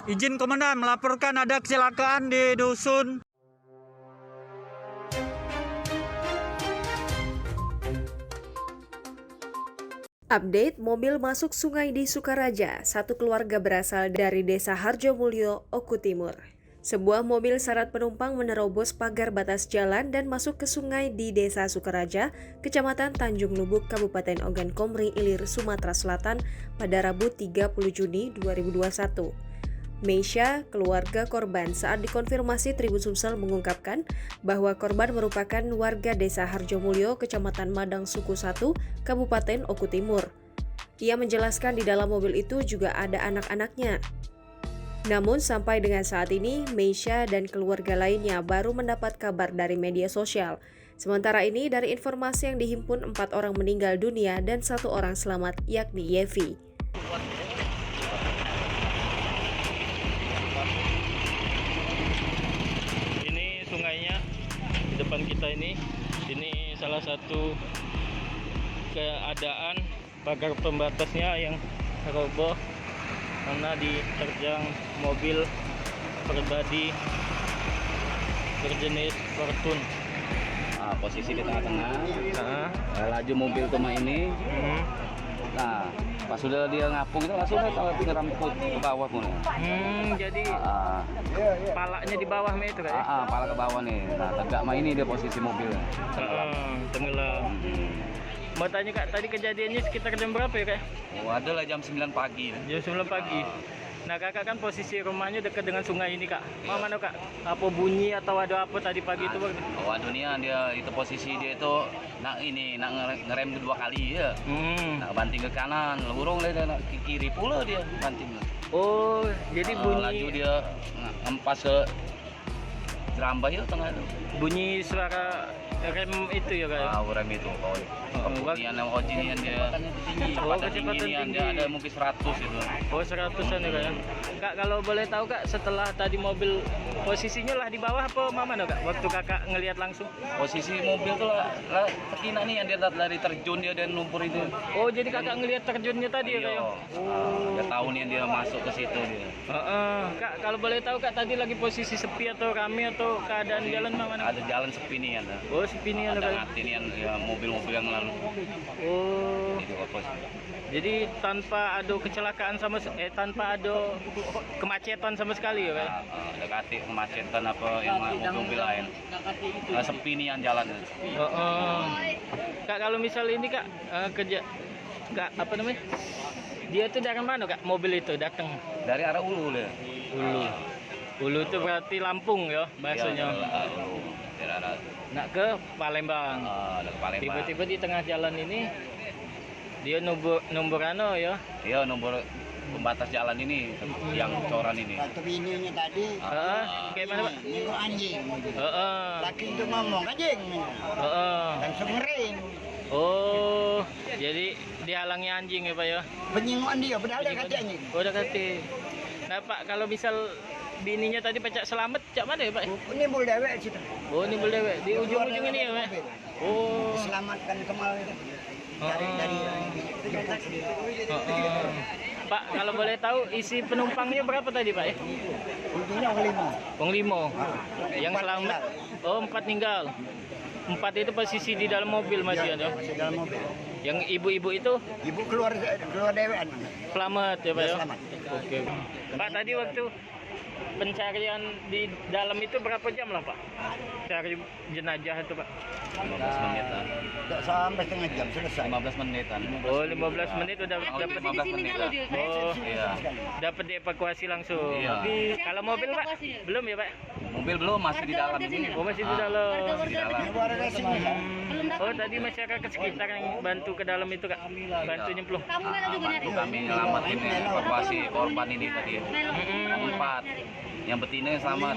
Izin komandan melaporkan ada kecelakaan di dusun. Update mobil masuk sungai di Sukaraja. Satu keluarga berasal dari desa Harjomulyo, Oku Timur. Sebuah mobil syarat penumpang menerobos pagar batas jalan dan masuk ke sungai di desa Sukaraja, Kecamatan Tanjung Lubuk, Kabupaten Ogan Komering Ilir, Sumatera Selatan pada Rabu 30 Juni 2021. Meisha, keluarga korban, saat dikonfirmasi Tribun Sumsel mengungkapkan bahwa korban merupakan warga desa Harjomulyo, Kecamatan Madang Suku 1, Kabupaten Oku Timur. Ia menjelaskan di dalam mobil itu juga ada anak-anaknya. Namun sampai dengan saat ini, Meisha dan keluarga lainnya baru mendapat kabar dari media sosial. Sementara ini, dari informasi yang dihimpun 4 orang meninggal dunia dan 1 orang selamat, yakni Yevi. Sungainya di depan kita ini salah satu keadaan pagar pembatasnya yang roboh karena diterjang mobil pribadi berjenis Fortune. Nah, posisi di tengah-tengah, laju mobil Tuma ini. Nah, pas sudah dia ngapung itu langsung dia rambut ke bawah pun. Jadi palanya di bawah itu kan ya? Pala ke bawah nih. Nah, tegak mah ini dia posisi mobilnya. Tenggelam. Mau tanya Kak, tadi kejadiannya sekitar jam berapa ya Kak? Oh, adalah jam 9 pagi. Jam 9 pagi. Nah Kakak kan posisi rumahnya dekat dengan sungai ini Kak. Mana Kak? Apa bunyi atau ada apa tadi pagi itu? Oh, aduhnya dia itu posisi dia itu nak ngerem kedua kali ya. Nak banting ke kanan, lurung dia nak ke kiri pula dia banting. Oh, jadi bunyi laju dia ngempas ke jerambah itu tengah itu. Bunyi suara rem itu ya Kak? Rem itu. Kemudian yang ojinian dia kecepatan tinggi. Dia ada mungkin 100 itu. Oh, 100-an ya Kak ya? Kak, kalau boleh tahu Kak, setelah tadi mobil posisinya lah di bawah apa mana Kak? Waktu Kakak ngelihat langsung? Posisi mobil tuh lah ketina nih yang dia dari terjun dia dan lumpur itu. Oh, jadi Kakak ngelihat terjunnya tadi ya Kak ya? Dia tahu nih dia masuk ke situ dia. Kak, kalau boleh tahu Kak, tadi lagi posisi sepi atau rame atau keadaan jalan mana? Ada jalan sepi nih ada. Oh, sepi nih ada Kak. Ada ya, mobil-mobil yang lalu. Oh. Jadi tanpa ada kecelakaan tanpa ada kemacetan sama sekali ya Kak? Ada kati kemacetan apa yang mobil lain. Sepi nih yang jalan. Kak, kalau misal ini Kak Kak apa namanya? Dia tuh dari mana Kak? Mobil itu datang? Dari arah Ulu dia. Ulu itu berarti Lampung ya bahasanya. Nak ke Palembang. Tiba-tiba di tengah jalan ini dia nombor ya? Iya, nomor pembatas jalan ini yang coran ini. Waktu bininya tadi, kayak mana Pak? nyuruh anjing. Laki itu ngomong anjing, langsung ngerim. Oh, jadi dihalangi anjing ya Pak ya? Penyinggungan dia, padahal dia kata anjing. Oh, udah kata. Nah Pak, kalau misal bininya tadi pecah selamat, cak mana ya Pak? Ini bul dewek situ. Oh, ini dewek di ujung-ujung ini ya Pak? Oh. Diselamatkan kemarin. Dari Pak, kalau boleh tahu isi penumpangnya berapa tadi Pak ya? Ujungnya Wong limo. Yang selamat? Oh, 4 meninggal. 4 itu posisi di dalam mobil masih ada. Masih dalam mobil. Yang ibu-ibu itu? Ibu keluar dewean. Selamat ya Pak ya? Selamat. Oke. Pak, tadi waktu pencarian di dalam itu berapa jam lah Pak? Cari jenazah itu Pak? 15 menitan. Tidak sampai setengah jam selesai. 15 menitan. Oh, 15 menit udah dapat. 15 menitan. Oh, iya. Dapat dievakuasi langsung. Iya. Kalau mobil Pak? Belum ya Pak? Mobil belum, masih di dalam ini. Oh, masih di dalam. Di dalam. Warga sini. Oh, tadi masyarakat sekitar yang bantu ke dalam itu Kak? Bantu nyemplung. Bantu kami nyelamatin evakuasi korban ini tadi. 4. Yang betina yang selamat.